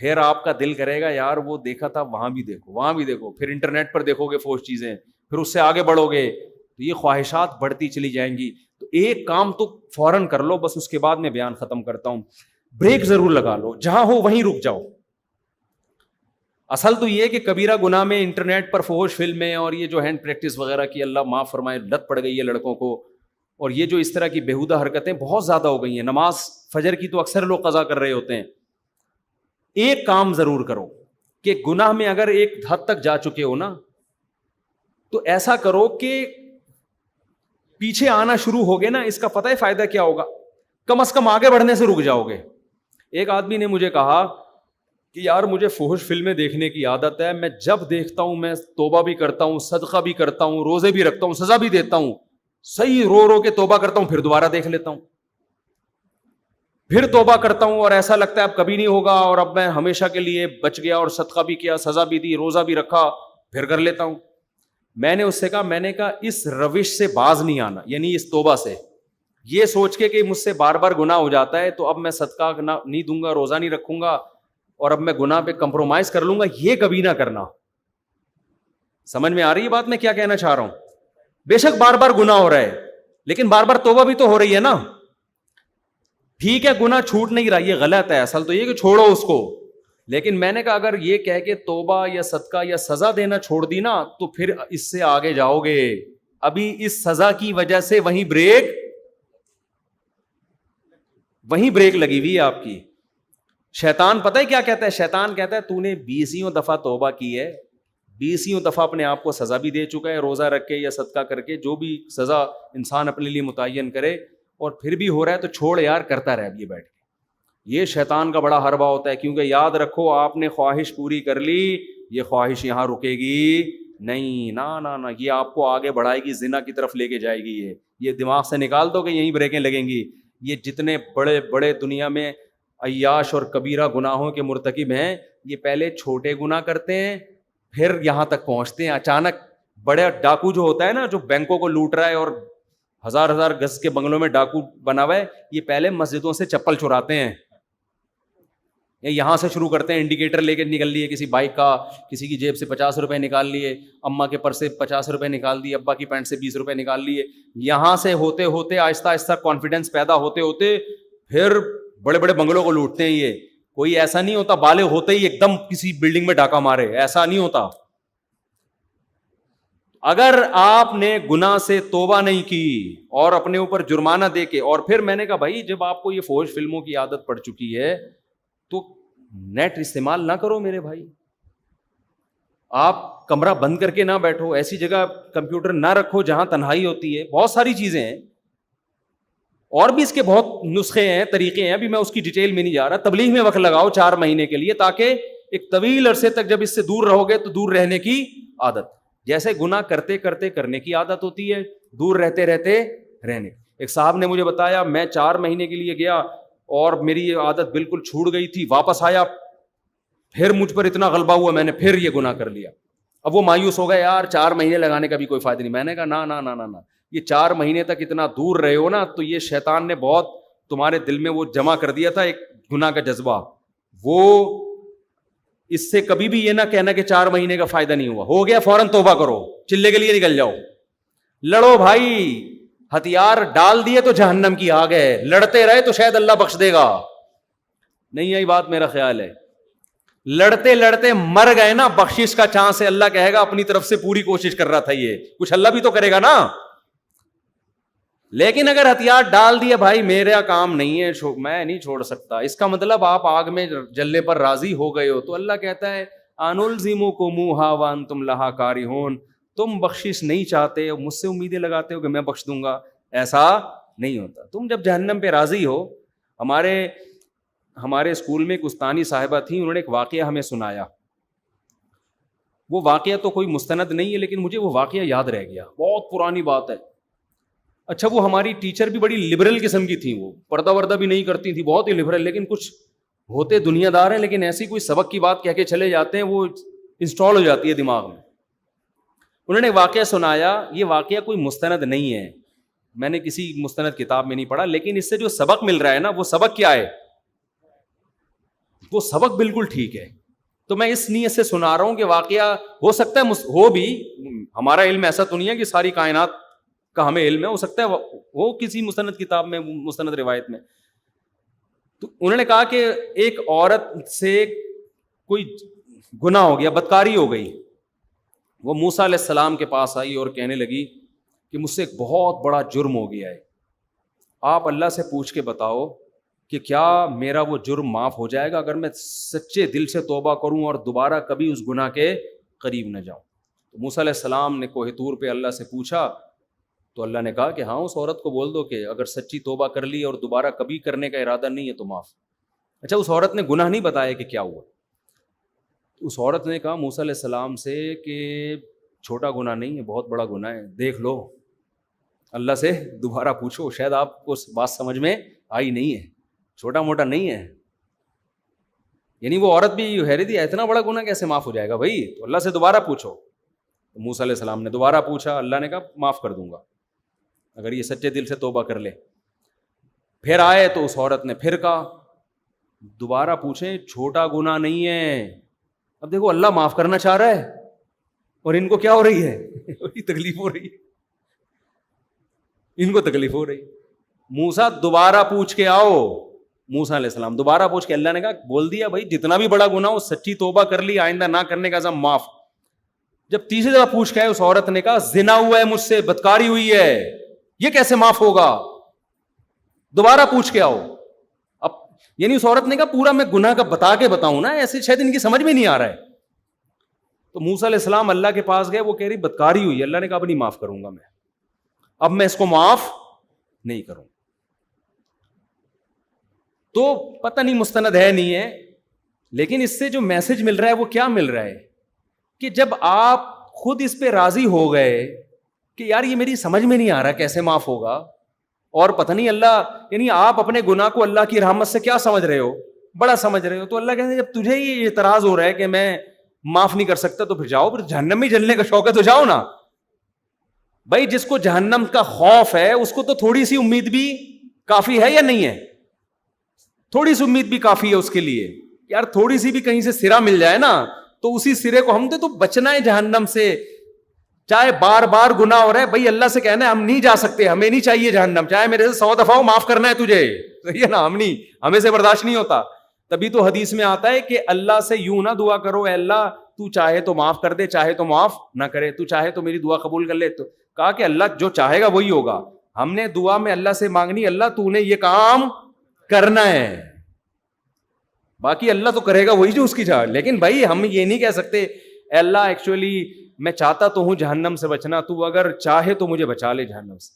پھر آپ کا دل کرے گا یار وہ دیکھا تھا وہاں بھی دیکھو وہاں بھی دیکھو, پھر انٹرنیٹ پر دیکھو گے فوش چیزیں, پھر اس سے آگے بڑھو گے تو یہ خواہشات بڑھتی چلی جائیں گی. تو ایک کام تو فوراً کر لو, بس اس کے بعد میں بیان ختم کرتا ہوں. بریک ضرور لگا لو, جہاں ہو وہیں رک جاؤ. اصل تو یہ کہ کبیرہ گناہ میں انٹرنیٹ پر فحش فلمیں اور یہ جو ہینڈ پریکٹس وغیرہ کی اللہ معاف فرمائے لت پڑ گئی ہے لڑکوں کو, اور یہ جو اس طرح کی بیہودہ حرکتیں بہت زیادہ ہو گئی ہیں. نماز فجر کی تو اکثر لوگ قضا کر رہے ہوتے ہیں. ایک کام ضرور کرو کہ گناہ میں اگر ایک حد تک جا چکے ہو نا, تو ایسا کرو کہ پیچھے آنا شروع ہوگے نا, اس کا پتہ ہے فائدہ کیا ہوگا, کم از کم آگے بڑھنے سے رک جاؤ گے. ایک آدمی نے مجھے کہا کہ یار مجھے فحش فلمیں دیکھنے کی عادت ہے, میں جب دیکھتا ہوں میں توبہ بھی کرتا ہوں, صدقہ بھی کرتا ہوں, روزے بھی رکھتا ہوں, سزا بھی دیتا ہوں, صحیح رو رو کے توبہ کرتا ہوں, پھر دوبارہ دیکھ لیتا ہوں, پھر توبہ کرتا ہوں, اور ایسا لگتا ہے اب کبھی نہیں ہوگا, اور اب میں ہمیشہ کے لیے بچ گیا, اور صدقہ بھی کیا, سزا بھی دی, روزہ بھی رکھا, پھر کر لیتا ہوں. میں نے اس سے کہا اس روش سے باز نہیں آنا, یعنی اس توبہ سے, یہ سوچ کے کہ مجھ سے بار بار گناہ ہو جاتا ہے تو اب میں صدقہ نہیں دوں گا, روزہ نہیں رکھوں گا, اور اب میں گناہ پہ کمپرومائز کر لوں گا, یہ کبھی نہ کرنا. سمجھ میں آ رہی ہے بات میں کیا کہنا چاہ رہا ہوں؟ بے شک بار بار گناہ ہو رہا ہے, لیکن بار بار توبہ بھی تو ہو رہی ہے نا. ٹھیک ہے گناہ چھوٹ نہیں رہا, یہ غلط ہے, اصل تو یہ کہ چھوڑو اس کو. لیکن میں نے کہا اگر یہ کہہ کے توبہ یا صدقہ یا سزا دینا چھوڑ دی نا, تو پھر اس سے آگے جاؤ گے. ابھی اس سزا کی وجہ سے وہیں بریک لگی ہوئی ہے آپ کی. شیطان پتہ ہے کیا کہتا ہے؟ شیطان کہتا ہے تو نے 20 دفعہ توبہ کی ہے, 20 دفعہ اپنے آپ کو سزا بھی دے چکا ہے, روزہ رکھ کے یا صدقہ کر کے, جو بھی سزا انسان اپنے لیے متعین کرے, اور پھر بھی ہو رہا ہے تو چھوڑ یار, کرتا رہ اب یہ بیٹھ کے. یہ شیطان کا بڑا حربہ ہوتا ہے, کیونکہ یاد رکھو آپ نے خواہش پوری کر لی, یہ خواہش یہاں رکے گی نہیں, نہ یہ آپ کو آگے بڑھائے گی, زنا کی طرف لے کے جائے گی. یہ دماغ سے نکال دو کہ یہیں بریکیں لگیں گی. یہ جتنے بڑے بڑے دنیا میں عیاش اور کبیرہ گناہوں کے مرتکب ہیں, یہ پہلے چھوٹے گناہ کرتے ہیں, پھر یہاں تک پہنچتے ہیں. اچانک بڑے ڈاکو جو ہوتا ہے نا, جو بینکوں کو لوٹ رہا ہے اور ہزار گز کے بنگلوں میں ڈاکو بنا ہوا ہے, یہ پہلے مسجدوں سے چپل چراتے ہیں. یہاں سے شروع کرتے ہیں, انڈیکیٹر لے کے نکل لیے کسی بائک کا, کسی کی جیب سے 50 روپے نکال لیے, اماں کے پرس سے 50 روپے نکال دیے, ابا کی پینٹ سے 20 روپے نکال لیے. یہاں سے ہوتے ہوتے آہستہ آہستہ کانفیڈینس پیدا ہوتے ہوتے پھر بڑے بڑے بنگلوں کو لوٹتے ہیں. یہ کوئی ایسا نہیں ہوتا بالغ ہوتے ہی ایک دم کسی بلڈنگ میں ڈاکہ مارے, ایسا نہیں ہوتا. اگر آپ نے گناہ سے توبہ نہیں کی اور اپنے اوپر جرمانہ دے کے, اور پھر میں نے کہا بھائی جب آپ کو یہ فحش فلموں کی عادت پڑ چکی ہے تو نیٹ استعمال نہ کرو میرے بھائی. آپ کمرہ بند کر کے نہ بیٹھو, ایسی جگہ کمپیوٹر نہ رکھو جہاں تنہائی ہوتی ہے. بہت ساری چیزیں ہیں, اور بھی اس کے بہت نسخے ہیں, طریقے ہیں, ابھی میں اس کی ڈیٹیل میں نہیں جا رہا. تبلیغ میں وقت لگاؤ 4 مہینے کے لیے, تاکہ ایک طویل عرصے تک جب اس سے دور رہو گے تو دور رہنے کی عادت, جیسے گناہ کرتے کرتے کرنے کی عادت ہوتی ہے, دور رہتے رہتے رہنے. ایک صاحب نے مجھے بتایا, میں 4 مہینے کے لیے گیا اور میری یہ عادت بالکل چھوٹ گئی تھی, واپس آیا, پھر مجھ پر اتنا غلبہ ہوا, میں نے پھر یہ گناہ کر لیا. اب وہ مایوس ہو گیا, یار 4 مہینے لگانے کا بھی کوئی فائدہ نہیں. میں نے کہا نہ, یہ 4 مہینے تک اتنا دور رہے ہو نا, تو یہ شیطان نے بہت تمہارے دل میں وہ جمع کر دیا تھا ایک گناہ کا جذبہ. وہ اس سے کبھی بھی یہ نہ کہنا کہ 4 مہینے کا فائدہ نہیں ہوا, ہو گیا فوراً توبہ کرو, چلے کے لیے نکل جاؤ, لڑو بھائی. ہتھیار ڈال دیے تو جہنم کی آگ ہے, لڑتے رہے تو شاید اللہ بخش دے گا. نہیں آئی بات, میرا خیال ہے لڑتے لڑتے مر گئے نا, بخشش کا چانس ہے, اللہ کہے گا اپنی طرف سے پوری کوشش کر رہا تھا, یہ کچھ اللہ بھی تو کرے گا نا. لیکن اگر ہتھیار ڈال دیا بھائی میرا کام نہیں ہے, میں نہیں چھوڑ سکتا, اس کا مطلب آپ آگ میں جلنے پر راضی ہو گئے ہو, تو اللہ کہتا ہے انلزمکموہا وانتم لہا کارہون, تم بخشش نہیں چاہتے, مجھ سے امیدیں لگاتے ہو کہ میں بخش دوں گا. ایسا نہیں ہوتا. تم جب جہنم پہ راضی ہو. ہمارے اسکول میں ایک استانی صاحبہ تھیں, انہوں نے ایک واقعہ ہمیں سنایا. وہ واقعہ تو کوئی مستند نہیں ہے, لیکن مجھے وہ واقعہ یاد رہ گیا, بہت پرانی بات ہے. اچھا, وہ ہماری ٹیچر بھی بڑی لبرل قسم کی تھیں, وہ پردہ وردہ بھی نہیں کرتی تھی, بہت ہی لبرل, لیکن کچھ ہوتے دنیا دار ہیں, لیکن ایسی کوئی سبق کی بات کہہ کے چلے جاتے ہیں, وہ انسٹال ہو جاتی ہے دماغ میں. انہوں نے واقعہ سنایا, یہ واقعہ کوئی مستند نہیں ہے, میں نے کسی مستند کتاب میں نہیں پڑھا, لیکن اس سے جو سبق مل رہا ہے نا, وہ سبق کیا ہے؟ وہ سبق بالکل ٹھیک ہے. تو میں اس نیت سے سنا رہا ہوں کہ واقعہ ہو سکتا ہے ہو بھی, ہمارا علم ایسا تو نہیں ہے کہ ساری کائنات کا ہمیں علم ہے, ہو سکتا ہے وہ کسی مستند کتاب میں, مستند روایت میں. تو انہوں نے کہا کہ ایک عورت سے کوئی گناہ ہو گیا, بدکاری ہو گئی. وہ موسیٰ علیہ السلام کے پاس آئی اور کہنے لگی کہ مجھ سے ایک بہت بڑا جرم ہو گیا ہے, آپ اللہ سے پوچھ کے بتاؤ کہ کیا میرا وہ جرم معاف ہو جائے گا اگر میں سچے دل سے توبہ کروں اور دوبارہ کبھی اس گناہ کے قریب نہ جاؤں. تو موسیٰ علیہ السلام نے کوہ طور پہ اللہ سے پوچھا تو اللہ نے کہا کہ ہاں اس عورت کو بول دو کہ اگر سچی توبہ کر لی اور دوبارہ کبھی کرنے کا ارادہ نہیں ہے تو معاف. اچھا, اس عورت نے گناہ نہیں بتایا کہ کیا ہوا. اس عورت نے کہا موسیٰ علیہ السلام سے کہ چھوٹا گناہ نہیں ہے, بہت بڑا گناہ ہے, دیکھ لو, اللہ سے دوبارہ پوچھو, شاید آپ کو بات سمجھ میں آئی نہیں ہے, چھوٹا موٹا نہیں ہے. یعنی وہ عورت بھی حیرت تھی, اتنا بڑا گناہ کیسے معاف ہو جائے گا بھائی, تو اللہ سے دوبارہ پوچھو. تو موسیٰ علیہ السلام نے دوبارہ پوچھا, اللہ نے کہا معاف کر دوں گا اگر یہ سچے دل سے توبہ کر لے. پھر آئے تو اس عورت نے پھر کہا دوبارہ پوچھیں, چھوٹا گناہ نہیں ہے. اب دیکھو اللہ معاف کرنا چاہ رہا ہے اور ان کو کیا ہو رہی ہے, تکلیف ہو رہی ہے, ان کو تکلیف ہو رہی. موسیٰ دوبارہ پوچھ کے آؤ. موسیٰ علیہ السلام دوبارہ پوچھ کے, اللہ نے کہا بول دیا بھائی جتنا بھی بڑا گناہ ہو سچی توبہ کر لی, آئندہ نہ کرنے کا عزم معاف. جب تیسری دفعہ پوچھ کے آئے اس عورت نے کہا زنا ہوا ہے مجھ سے, بدکاری ہوئی ہے, یہ کیسے معاف ہوگا, دوبارہ پوچھ کے آؤ. اب یعنی اس عورت نے کہا پورا میں گناہ کا بتا کے بتاؤں نا, ایسے شاید ان کی سمجھ میں نہیں آ رہا ہے. تو موسیٰ علیہ السلام اللہ کے پاس گئے, وہ کہہ رہی بدکاری ہوئی, اللہ نے کہا اب نہیں معاف کروں گا میں, اب میں اس کو معاف نہیں کروں. تو پتہ نہیں مستند ہے نہیں ہے, لیکن اس سے جو میسج مل رہا ہے وہ کیا مل رہا ہے کہ جب آپ خود اس پہ راضی ہو گئے کہ یار یہ میری سمجھ میں نہیں آ رہا کیسے معاف ہوگا, اور پتہ نہیں اللہ, یعنی آپ اپنے گناہ کو اللہ کی رحمت سے کیا سمجھ رہے ہو, بڑا سمجھ رہے ہو, تو اللہ کہتے ہیں جب تجھے یہ اعتراض ہو رہا ہے کہ میں معاف نہیں کر سکتا تو پھر جاؤ, پھر جہنم میں جلنے کا شوق ہے تو جاؤ نا بھائی. جس کو جہنم کا خوف ہے اس کو تو تھوڑی سی امید بھی کافی ہے یا نہیں ہے, تھوڑی سی امید بھی کافی ہے اس کے لیے, یار تھوڑی سی بھی کہیں سے سرا مل جائے نا تو اسی سرے کو ہم دے تو بچنا ہے جہنم سے, چاہے بار بار گناہ ہو رہا ہے بھائی, اللہ سے کہنا ہے ہم نہیں جا سکتے, ہمیں نہیں چاہیے جہنم, چاہے میرے سے 100 دفعہ معاف کرنا ہے تجھے, صحیح ہے نا, ہم نہیں, ہمیں سے برداشت نہیں ہوتا. تبھی تو حدیث میں آتا ہے کہ اللہ سے یوں نہ دعا کرو اے اللہ تو چاہے تو معاف کر دے, چاہے تو معاف نہ کرے, تو چاہے تو میری دعا قبول کر لے. تو کہا کہ اللہ جو چاہے گا وہی ہوگا. ہم نے دعا میں اللہ سے مانگنی اللہ تو نے یہ کام کرنا ہے, باقی اللہ تو کرے گا وہی جو اس کی چاہ. لیکن بھائی ہم یہ نہیں کہہ سکتے اے اللہ ایکچولی میں چاہتا تو ہوں جہنم سے بچنا, تو اگر چاہے تو مجھے بچا لے جہنم سے.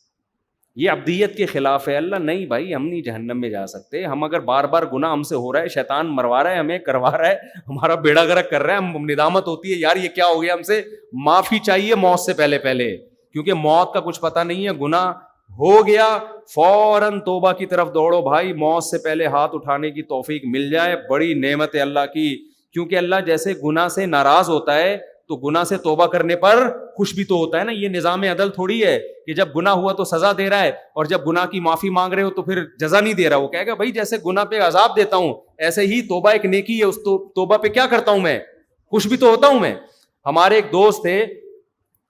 یہ عبدیت کے خلاف ہے. اللہ نہیں بھائی ہم نہیں جہنم میں جا سکتے, ہم اگر بار بار گناہ ہم سے ہو رہا ہے, شیطان مروا رہا ہے ہمیں, کروا رہا ہے, ہمارا بیڑا گرک کر رہا ہے, ہم ندامت ہوتی ہے یار یہ کیا ہو گیا, ہم سے معافی چاہیے موت سے پہلے پہلے, کیونکہ موت کا کچھ پتہ نہیں ہے. گناہ ہو گیا فوراً توبہ کی طرف دوڑو بھائی, موت سے پہلے ہاتھ اٹھانے کی توفیق مل جائے بڑی نعمت ہے اللہ کی. کیونکہ اللہ جیسے گناہ سے ناراض ہوتا ہے تو گناہ سے توبہ کرنے پر خوش بھی تو ہوتا ہے نا. یہ نظام عدل تھوڑی ہے کہ جب گناہ ہوا تو سزا دے رہا ہے اور جب گناہ کی معافی مانگ رہے ہو تو پھر جزا نہیں دے رہا. وہ کہے گا بھائی جیسے گناہ پہ عذاب دیتا ہوں ایسے ہی توبہ ایک نیکی ہے, اس توبہ پہ کیا کرتا ہوں میں, خوش بھی تو ہوتا ہوں میں. ہمارے ایک دوست تھے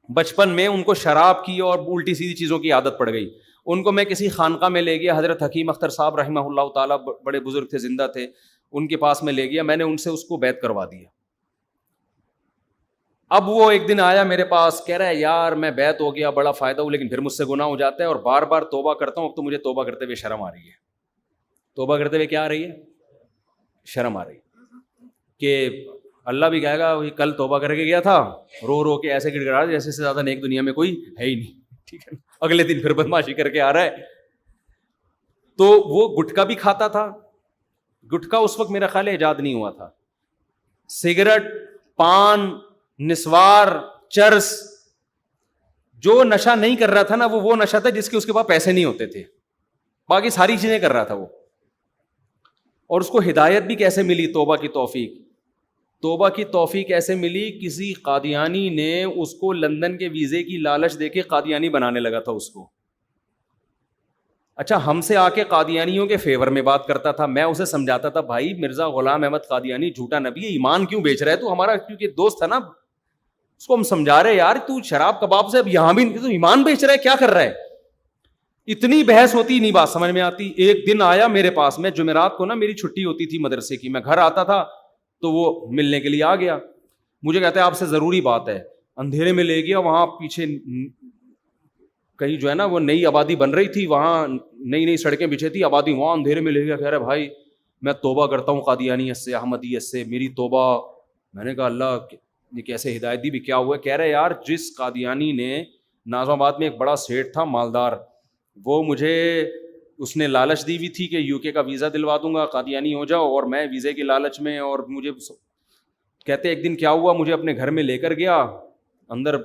بچپن میں, ان کو شراب کی اور الٹی سیدھی چیزوں کی عادت پڑ گئی. ان کو میں کسی خانقاہ میں لے گیا, حضرت حکیم اختر صاحب رحمہ اللہ تعالیٰ بڑے بزرگ تھے, زندہ تھے, ان کے پاس میں لے گیا, میں نے ان سے اس کو بیعت کروا دیا. اب وہ ایک دن آیا میرے پاس, کہہ رہا ہے یار میں بیعت ہو گیا بڑا فائدہ ہو, لیکن پھر مجھ سے گناہ ہو جاتا ہے اور بار بار توبہ کرتا ہوں, اب تو مجھے توبہ کرتے ہوئے شرم آ رہی ہے. توبہ کرتے ہوئے کیا آ رہی ہے, شرم آ رہی کہ اللہ بھی کہے گا کل توبہ کر کے گیا تھا, رو رو کے ایسے گڑ گڑا جیسے سے زیادہ نیک دنیا میں کوئی ہے ہی نہیں, ٹھیک ہے. اگلے دن پھر بدماشی کر کے آ رہا ہے. تو وہ گٹکا بھی کھاتا تھا, گٹکا اس وقت میرا خیال ہے ایجاد نہیں ہوا تھا. سگریٹ, پان, نسوار, چرس, جو نشہ نہیں کر رہا تھا نا وہ نشہ تھا جس کے اس کے پاس پیسے نہیں ہوتے تھے, باقی ساری چیزیں کر رہا تھا وہ. اور اس کو ہدایت بھی کیسے ملی, توبہ کی توفیق. توبہ کی توفیق ایسے ملی, کسی قادیانی نے اس کو لندن کے ویزے کی لالچ دے کے قادیانی بنانے لگا تھا اس کو. اچھا ہم سے آ کے قادیانیوں کے فیور میں بات کرتا تھا. میں اسے سمجھاتا تھا بھائی مرزا غلام احمد قادیانی جھوٹا نبی ہے, ایمان کیوں بیچ رہا ہے تو ہمارا, کیونکہ دوست تھا نا, اس کو ہم سمجھا رہے یار تو شراب کباب سے اب یہاں بھی تو ایمان بیچ رہا ہے, کیا کر رہا ہے. اتنی بحث ہوتی, نہیں بات سمجھ میں آتی. ایک دن آیا میرے پاس میں, جمعرات کو نا میری چھٹی ہوتی تھی مدرسے کی, میں گھر آتا تھا تو وہ ملنے کے لیے آ گیا. مجھے کہتا ہے آپ سے ضروری بات ہے. اندھیرے میں لے گیا, وہاں پیچھے کہیں جو ہے نا وہ نئی آبادی بن رہی تھی, وہاں نئی نئی سڑکیں بچھی تھی, آبادی وہاں اندھیرے میں لے گیا. کہہ رہا بھائی میں توبہ کرتا ہوں قادیانیت سے, احمدیت سے, میری توبہ. میں نے کہا اللہ یہ کیسے ہدایت دی بھی, کیا ہوا؟ کہہ رہے یار جس قادیانی نے, ناظم آباد میں ایک بڑا سیٹ تھا مالدار, وہ مجھے اس نے لالچ دی ہوئی تھی کہ یو کے کا ویزا دلوا دوں گا, قادیانی ہو جاؤ, اور میں ویزے کی لالچ میں, اور مجھے کہتے ایک دن کیا ہوا, مجھے اپنے گھر میں لے کر گیا, اندر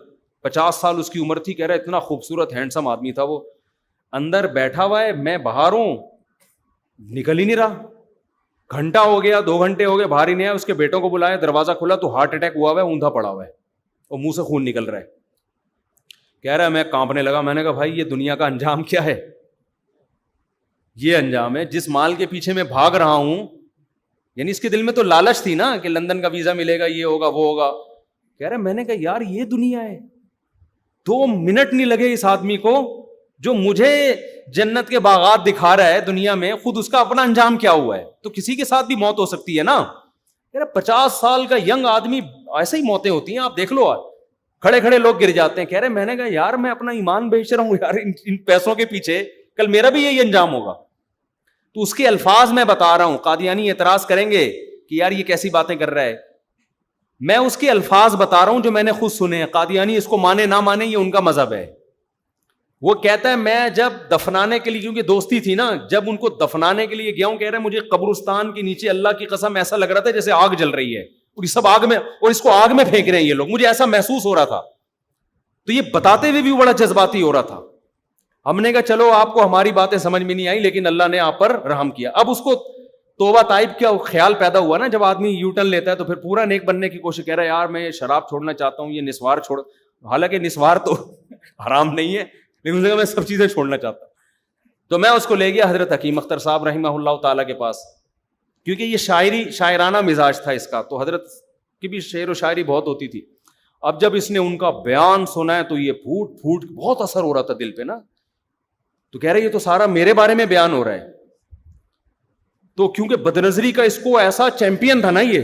50 سال اس کی عمر تھی. کہہ رہا اتنا خوبصورت ہینڈسم آدمی تھا وہ, اندر بیٹھا ہوا ہے, میں باہر ہوں, نکل ہی نہیں رہا. گھنٹہ ہو گیا, 2 گھنٹے ہو گئے, باہر ہی نہیں آیا. اس کے بیٹوں کو بلایا, دروازہ کھلا تو ہارٹ اٹیک ہوا ہوا ہے, اوندا پڑا ہوا ہے اور منہ سے خون نکل رہا ہے. کہہ رہا ہے میں کانپنے لگا. میں نے کہا بھائی یہ دنیا کا انجام کیا ہے؟ یہ انجام ہے جس مال کے پیچھے میں بھاگ رہا ہوں. یعنی اس کے دل میں تو لالچ تھی نا کہ لندن کا ویزا ملے گا, یہ ہوگا وہ ہوگا. کہہ رہا میں نے کہا یار یہ دنیا ہے. 2 منٹ نہیں لگے اس آدمی کو, جو مجھے جنت کے باغات دکھا رہا ہے دنیا میں, خود اس کا اپنا انجام کیا ہوا ہے. تو کسی کے ساتھ بھی موت ہو سکتی ہے نا. کہہ رہا 50 سال کا ینگ آدمی, ایسے ہی موتیں ہوتی ہیں, آپ دیکھ لو, کھڑے کھڑے لوگ گر جاتے ہیں. کہہ رہے میں نے کہا یار میں اپنا ایمان بیچ رہا ہوں یار ان پیسوں کے پیچھے, کل میرا بھی یہی انجام ہوگا. تو اس کے الفاظ میں بتا رہا ہوں. قادیانی اعتراض کریں گے کہ یار یہ کیسی باتیں کر رہا ہے, میں اس کے الفاظ بتا رہا ہوں جو میں نے خود سنے ہیں. قادیانی اس کو مانے نہ مانے یہ ان کا مذہب ہے. وہ کہتا ہے میں جب دفنانے کے لیے, کیونکہ دوستی تھی نا, جب ان کو دفنانے کے لیے گیا ہوں, کہہ رہے مجھے قبرستان کے نیچے اللہ کی قسم ایسا لگ رہا تھا جیسے آگ جل رہی ہے, اور یہ سب آگ میں, اور اس کو آگ میں پھینک رہے ہیں یہ لوگ, مجھے ایسا محسوس ہو رہا تھا. تو یہ بتاتے ہوئے بھی بڑا جذباتی ہو رہا تھا. ہم نے کہا چلو آپ کو ہماری باتیں سمجھ میں نہیں آئی, لیکن اللہ نے آپ پر رحم کیا. اب اس کو توبہ طائب کیا خیال پیدا ہوا نا, جب آدمی یو ٹرن لیتا ہے تو پھر پورا نیک بننے کی کوشش. کہہ رہا ہے یار میں شراب چھوڑنا چاہتا ہوں, یہ نسوار چھوڑ, حالانکہ نسوار تو حرام نہیں ہے, لیکن میں سب چیزیں چھوڑنا چاہتا ہوں. تو میں اس کو لے گیا حضرت حکیم اختر صاحب رحمہ اللہ تعالیٰ کے پاس, کیونکہ یہ شاعرانہ مزاج تھا اس کا, تو حضرت کی بھی شعر و شاعری بہت ہوتی تھی. اب جب اس نے ان کا بیان سنا ہے تو یہ پھوٹ پھوٹ بہت اثر ہو رہا تھا دل پہ نا. تو کہہ رہے یہ تو سارا میرے بارے میں بیان ہو رہا ہے. تو کیونکہ بدنظری کا اس کو ایسا چیمپئن تھا نا, یہ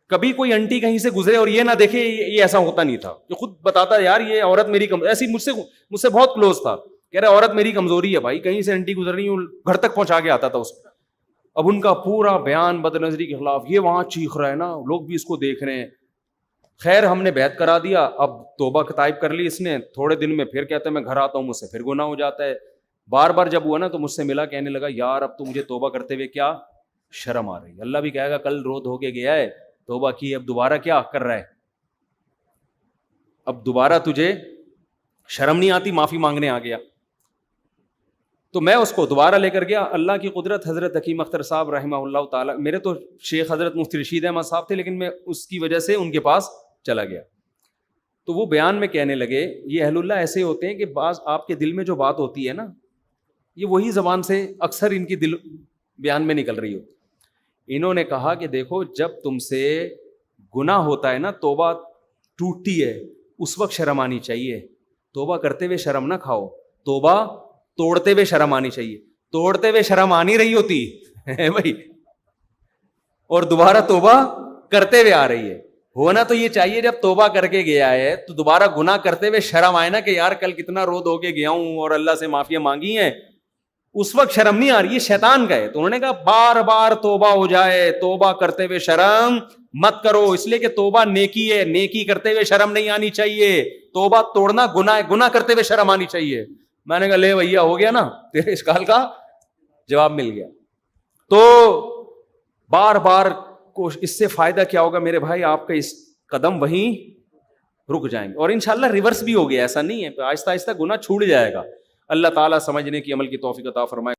کبھی کوئی انٹی کہیں سے گزرے اور یہ نہ دیکھے, یہ ایسا ہوتا نہیں تھا. جو خود بتاتا یار یہ عورت میری ایسی مجھ سے بہت کلوز تھا. کہہ رہے عورت میری کمزوری ہے بھائی, کہیں سے انٹی گزر رہی ہوں گھر تک پہنچا کے آتا تھا اس کو. اب ان کا پورا بیان بدنظری کے خلاف, یہ وہاں چیخ رہا ہے نا, لوگ بھی اس کو دیکھ رہے ہیں. خیر ہم نے بیعت کرا دیا. اب توبہ طائب کر لی اس نے. تھوڑے دن میں پھر کہتا ہے میں گھر آتا ہوں, مجھ سے پھر گناہ ہو جاتا ہے. بار بار جب ہوا نا تو مجھ سے ملا, کہنے لگا یار اب تو مجھے توبہ کرتے ہوئے کیا شرم آ رہی ہے. اللہ بھی کہے گا کل رو دھو کے گیا ہے, توبہ کی, اب دوبارہ کیا کر رہا ہے, اب دوبارہ تجھے شرم نہیں آتی, معافی مانگنے آ گیا. تو میں اس کو دوبارہ لے کر گیا. اللہ کی قدرت, حضرت حکیم اختر صاحب رحمہ اللہ تعالیٰ, میرے تو شیخ حضرت مفتی رشید احمد صاحب تھے, لیکن میں اس کی وجہ سے ان کے پاس چلا گیا. تو وہ بیان میں کہنے لگے یہ اہل اللہ ایسے ہوتے ہیں کہ بعض آپ کے دل میں جو بات ہوتی ہے نا, یہ وہی زبان سے اکثر ان کی دل بیان میں نکل رہی ہو. انہوں نے کہا کہ دیکھو جب تم سے گناہ ہوتا ہے نا, توبہ ٹوٹتی ہے, اس وقت شرم آنی چاہیے. توبہ کرتے ہوئے شرم نہ کھاؤ, توبہ توڑتے ہوئے شرم آنی چاہیے. توڑتے ہوئے شرم آ نہیں رہی ہوتی ہے بھائی, اور دوبارہ توبہ کرتے ہوئے آ رہی ہے. ہونا تو یہ چاہیے جب توبہ کر کے گیا ہے تو دوبارہ گناہ کرتے ہوئے شرم آئے نا کہ یار کل کتنا رو دھو کے گیا ہوں اور اللہ سے معافیاں مانگی ہیں, اس وقت شرم نہیں آ رہی. یہ شیطان کا ہے. تو انہوں نے کہا بار بار توبہ ہو جائے, توبہ کرتے ہوئے شرم مت کرو, اس لیے کہ توبہ نیکی ہے, نیکی کرتے ہوئے شرم نہیں آنی چاہیے. توبہ توڑنا گناہ, گناہ کرتے ہوئے شرم آنی چاہیے. میں نے کہا لے بھیا ہو گیا نا, تیرے اشکال کا جواب مل گیا. تو بار بار اس سے فائدہ کیا ہوگا میرے بھائی, آپ کا اس قدم وہیں رک جائیں گے, اور انشاءاللہ ریورس بھی ہو گیا, ایسا نہیں ہے, آہستہ آہستہ گناہ چھوٹ جائے گا. اللہ تعالیٰ سمجھنے کی عمل کی توفیق عطا فرمائے.